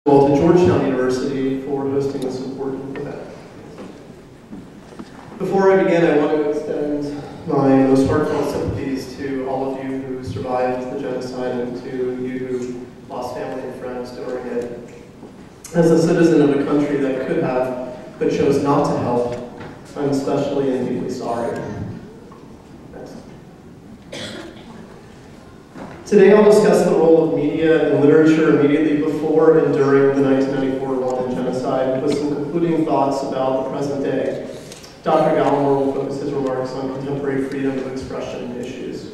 to Georgetown University for hosting this important event. Before I begin, I want to extend my most heartfelt sympathies to all of you who survived the genocide and to you who lost family and friends during it. As a citizen of a country that could have, but chose not to help, I'm especially and deeply sorry. Next. Today I'll discuss the role of media and literature immediately before and during the 1994 Rwandan genocide, with some concluding thoughts about the present day. Dr. Gallimore will focus his remarks on contemporary freedom of expression issues.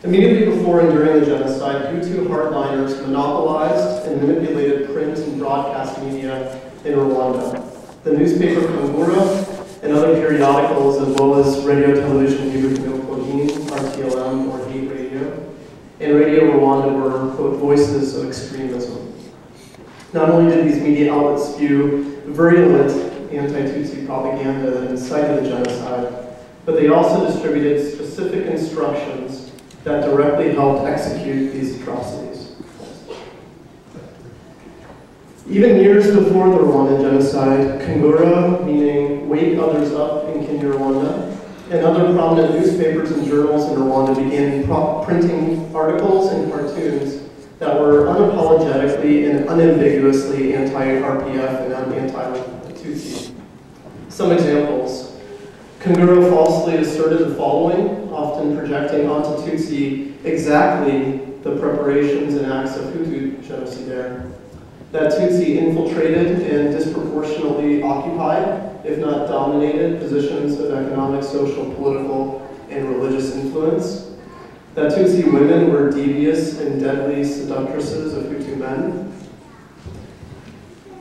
Immediately before and during the genocide, Hutu hardliners monopolized and manipulated print and broadcast media in Rwanda. The newspaper Kangura and other periodicals, as well as radio, television, RTLM, or Hate Radio, and Radio Rwanda were, quote, voices of extremism. Not only did these media outlets spew virulent anti-Tutsi propaganda that incited the genocide, but they also distributed specific instructions that directly helped execute these atrocities. Even years before the Rwandan genocide, Kangura, meaning wake others up in Kinyarwanda, and other prominent newspapers and journals in Rwanda began printing articles and cartoons that were unapologetically and unambiguously anti-RPF and anti-Tutsi. Some examples. Kangura falsely asserted the following, often projecting onto Tutsi exactly the preparations and acts of Hutu genocidaire. That Tutsi infiltrated and disproportionately occupied, if not dominated, positions of economic, social, political, and religious influence. That Tutsi women were devious and deadly seductresses of Hutu men.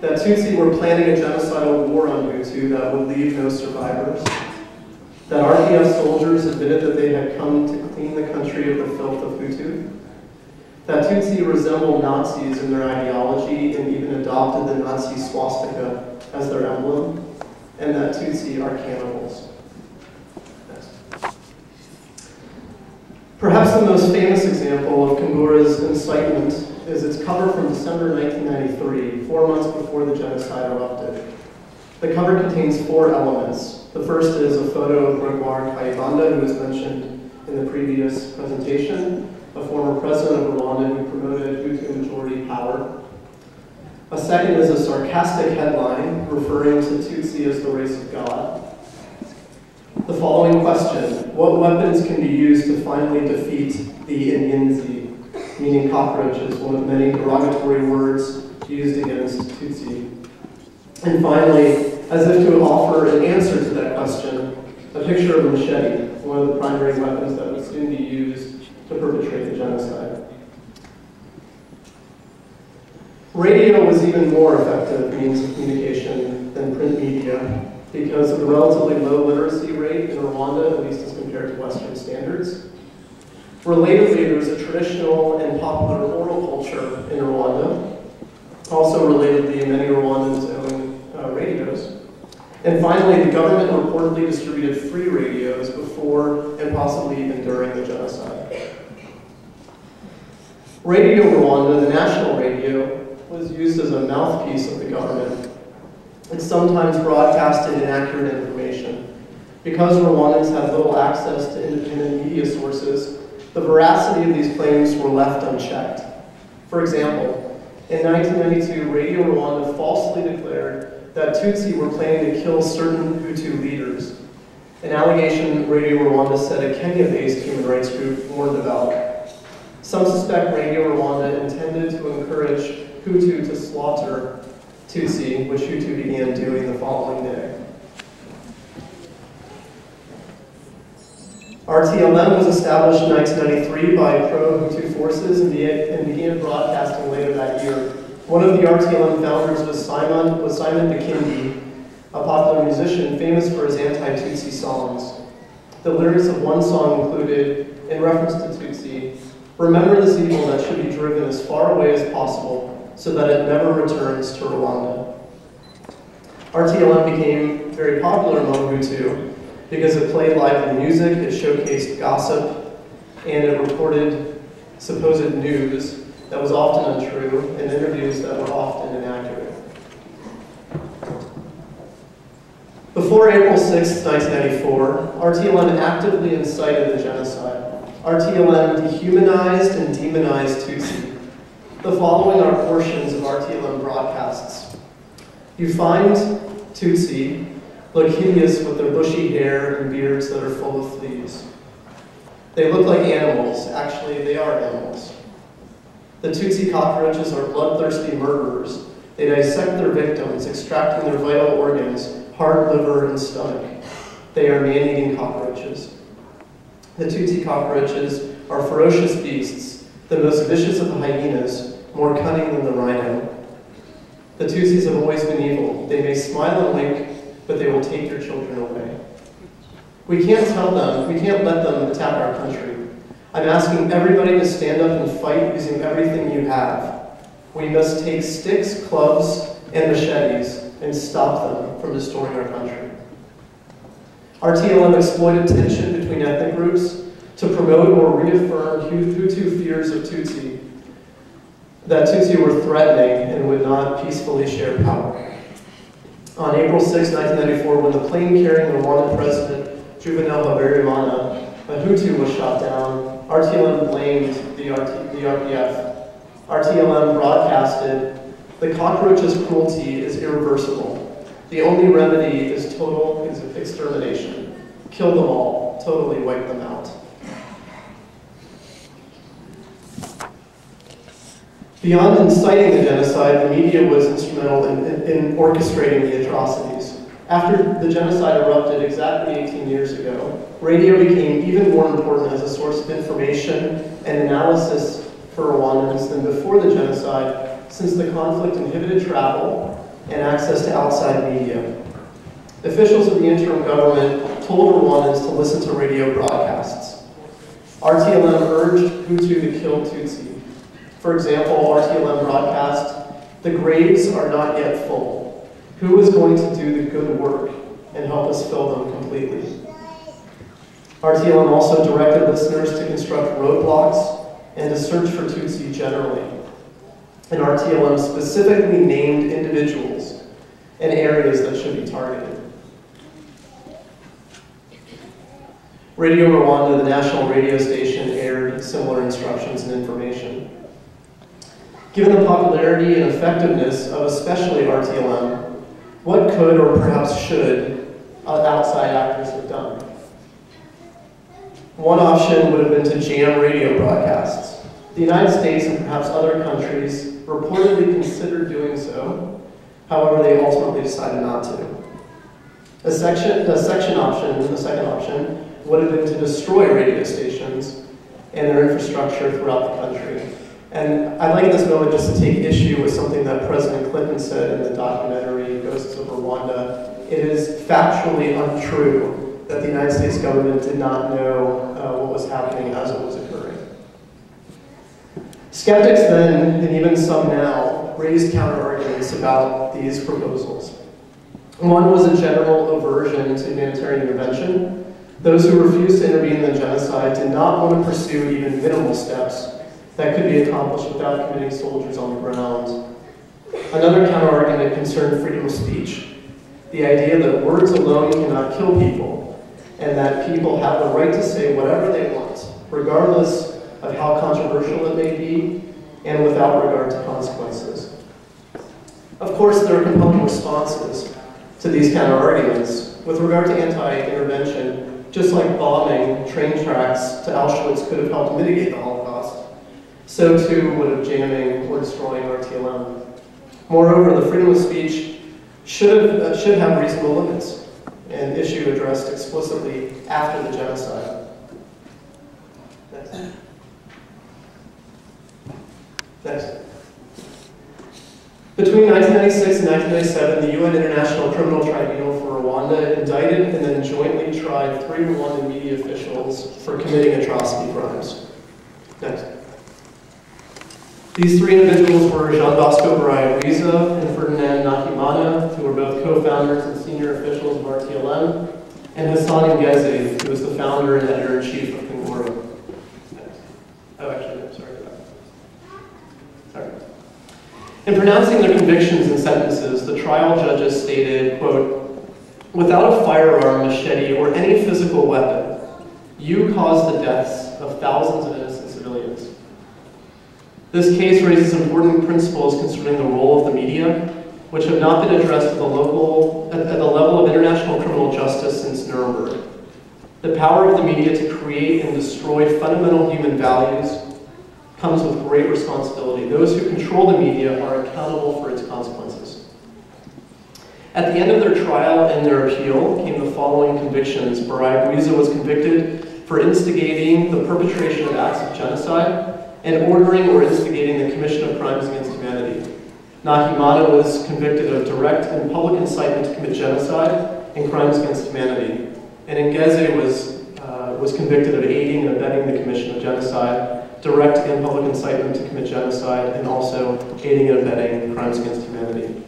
That Tutsi were planning a genocidal war on Hutu that would leave no survivors. That RPF soldiers admitted that they had come to clean the country of the filth of Hutu. That Tutsi resembled Nazis in their ideology and even adopted the Nazi swastika as their emblem, and that Tutsi are cannibals. Next. Perhaps the most famous example of Kangura's incitement is its cover from December 1993, 4 months before the genocide erupted. The cover contains 4 elements. The first is a photo of Gregoire Kayibanda, who was mentioned in the previous presentation, a former president of Rwanda who promoted Hutu majority power. A second is a sarcastic headline referring to Tutsi as the race of God. The following question: what weapons can be used to finally defeat the Inyenzi, meaning cockroaches, one of many derogatory words used against Tutsi? And finally, as if to offer an answer to that question, a picture of a machete, one of the primary weapons that would soon be used to perpetrate the genocide. Radio was even more effective means of communication than print media because of the relatively low literacy rate in Rwanda, at least as compared to Western standards. Relatedly, there was a traditional and popular oral culture in Rwanda. Also relatedly, many Rwandans own radios. And finally, the government reportedly distributed free radios before and possibly even during the genocide. Radio Rwanda, the national radio, was used as a mouthpiece of the government. It sometimes broadcasted inaccurate information. Because Rwandans had little access to independent media sources, the veracity of these claims were left unchecked. For example, in 1992, Radio Rwanda falsely declared that Tutsi were planning to kill certain Hutu leaders, an allegation Radio Rwanda said a Kenya-based human rights group warned about. Some suspect Radio Rwanda intended to encourage Hutu to slaughter Tutsi, which Hutu began doing the following day. RTLM was established in 1993 by pro-Hutu forces and began broadcasting later that year. One of the RTLM founders was Simon Bikindi, a popular musician famous for his anti-Tutsi songs. The lyrics of one song included, in reference to Tutsi, "Remember this evil that should be driven as far away as possible so that it never returns to Rwanda." RTLM became very popular among Hutu because it played lively music, it showcased gossip, and it reported supposed news that was often untrue and interviews that were often inaccurate. Before April 6, 1994, RTLM actively incited the genocide. RTLM dehumanized and demonized Tutsi. The following are portions of RTLM broadcasts. You find Tutsi look hideous with their bushy hair and beards that are full of fleas. They look like animals. Actually, they are animals. The Tutsi cockroaches are bloodthirsty murderers. They dissect their victims, extracting their vital organs, heart, liver, and stomach. They are man-eating cockroaches. The Tutsi cockroaches are ferocious beasts, the most vicious of the hyenas, more cunning than the rhino. The Tutsis have always been evil. They may smile and wink, but they will take your children away. We can't let them attack our country. I'm asking everybody to stand up and fight using everything you have. We must take sticks, clubs, and machetes and stop them from destroying our country. RTLM exploited tension between ethnic groups to promote or reaffirm Hutu fears of Tutsi, that Tutsi were threatening and would not peacefully share power. On April 6, 1994, when the plane carrying the Rwandan president, Juvenal Habyarimana, a Hutu, was shot down, RTLM blamed the RPF. RTLM broadcasted, "The cockroach's cruelty is irreversible. The only remedy is total extermination. Kill them all, totally wipe them out." Beyond inciting the genocide, the media was instrumental in orchestrating the atrocities. After the genocide erupted exactly 18 years ago, radio became even more important as a source of information and analysis for Rwandans than before the genocide, since the conflict inhibited travel and access to outside media. Officials of the interim government told Rwandans to listen to radio broadcasts. RTLM urged Hutu to kill Tutsi. For example, RTLM broadcast, "The graves are not yet full. Who is going to do the good work and help us fill them completely?" RTLM also directed listeners to construct roadblocks and to search for Tutsi generally. And RTLM specifically named individuals and areas that should be targeted. Radio Rwanda, the national radio station, aired similar instructions and information. Given the popularity and effectiveness of especially RTLM, what could or perhaps should outside actors have done? One option would have been to jam radio broadcasts. The United States and perhaps other countries reportedly considered doing so. However, they ultimately decided not to. The second option would have been to destroy radio stations and their infrastructure throughout the country. And I'd like at this moment just to take issue with something that President Clinton said in the documentary Ghosts of Rwanda. It is factually untrue that the United States government did not know what was happening as it was occurring. Skeptics then, and even some now, raised counter-arguments about these proposals. One was a general aversion to humanitarian intervention. Those who refused to intervene in the genocide did not want to pursue even minimal steps that could be accomplished without committing soldiers on the ground. Another counter-argument concerned freedom of speech. The idea that words alone cannot kill people, and that people have the right to say whatever they want, regardless of how controversial it may be, and without regard to consequences. Of course, there are compelling responses to these counter-arguments. With regard to anti-intervention, just like bombing train tracks to Auschwitz could have helped mitigate the Holocaust, so too would have jamming or destroying RTLM. Moreover, the freedom of speech should have reasonable limits, an issue addressed explicitly after the genocide. Next. Between 1996 and 1997, the UN International Criminal Tribunal for Rwanda indicted and then jointly tried 3 Rwandan media officials for committing atrocity crimes. Next. These 3 individuals were Jean Bosco Baraya-Wiza and Ferdinand Nakimana, who were both co-founders and senior officials of RTLM, and Hassan Ngezi, who was the founder and editor-in-chief of Kanguru. Oh, actually, I'm sorry about that. Sorry. In pronouncing their convictions and sentences, the trial judges stated, quote, Without a firearm, machete, or any physical weapon, you caused the deaths of thousands of innocent civilians. This case raises important principles concerning the role of the media, which have not been addressed at the level of international criminal justice since Nuremberg. The power of the media to create and destroy fundamental human values comes with great responsibility. Those who control the media are accountable for its consequences. At the end of their trial and their appeal came the following convictions. Barai Guiza was convicted for instigating the perpetration of acts of genocide and ordering or instigating the commission of crimes against humanity. Nahimana was convicted of direct and public incitement to commit genocide and crimes against humanity. And Ngeze was convicted of aiding and abetting the commission of genocide, direct and public incitement to commit genocide, and also aiding and abetting crimes against humanity.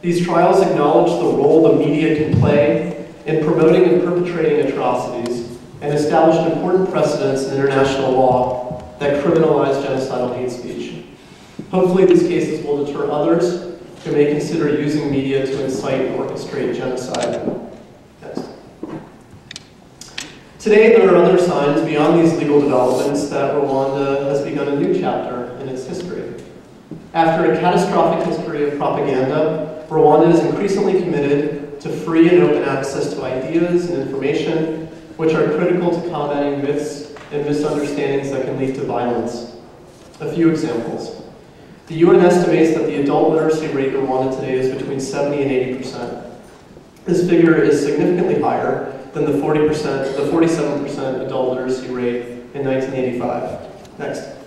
These trials acknowledge the role the media can play in promoting and perpetrating atrocities and established important precedents in international law that criminalize genocidal hate speech. Hopefully these cases will deter others who may consider using media to incite and orchestrate genocide. Next. Today there are other signs beyond these legal developments that Rwanda has begun a new chapter in its history. After a catastrophic history of propaganda, Rwanda is increasingly committed to free and open access to ideas and information which are critical to combating myths and misunderstandings that can lead to violence. A few examples. The UN estimates that the adult literacy rate in Rwanda today is between 70 and 80%. This figure is significantly higher than the 47% adult literacy rate in 1985. Next.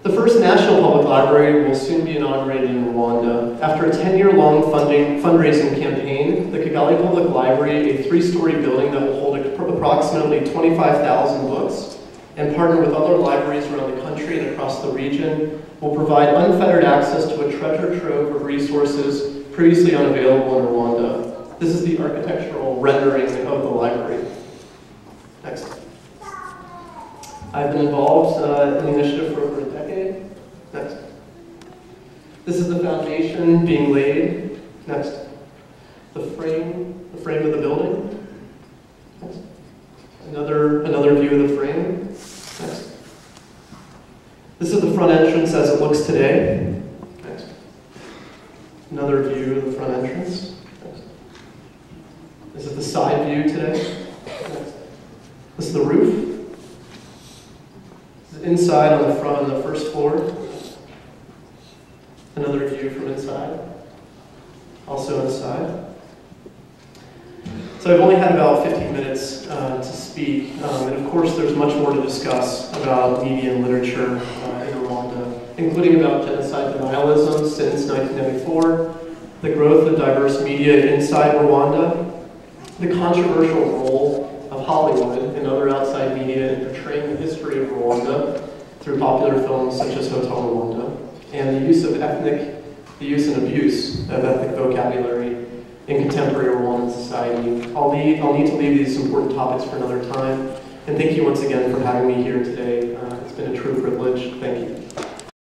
The first national public library will soon be inaugurated in Rwanda. After a 10-year-long fundraising campaign, the Kigali Public Library, a 3-story building that will hold approximately 25,000 books, and partner with other libraries around the country and across the region, will provide unfettered access to a treasure trove of resources previously unavailable in Rwanda. This is the architectural rendering of the library. Next. I've been involved in the initiative for over a decade. Next. This is the foundation being laid. Next. The frame of the building. Next. Another view of the frame. Next. This is the front entrance as it looks today. Next. Another view of the front entrance. Next. This is the side view today. Next. This is the roof. This is inside on the front on the first floor. Another view from inside. Also inside. So I've only had about 15 minutes to speak, and of course there's much more to discuss about media and literature in Rwanda, including about genocide denialism since 1994, the growth of diverse media inside Rwanda, the controversial role of Hollywood and other outside media in portraying the history of Rwanda through popular films such as Hotel Rwanda, and the use and abuse of ethnic vocabulary in contemporary Rwandan society. I'll need to leave these important topics for another time. And thank you once again for having me here today. It's been a true privilege. Thank you.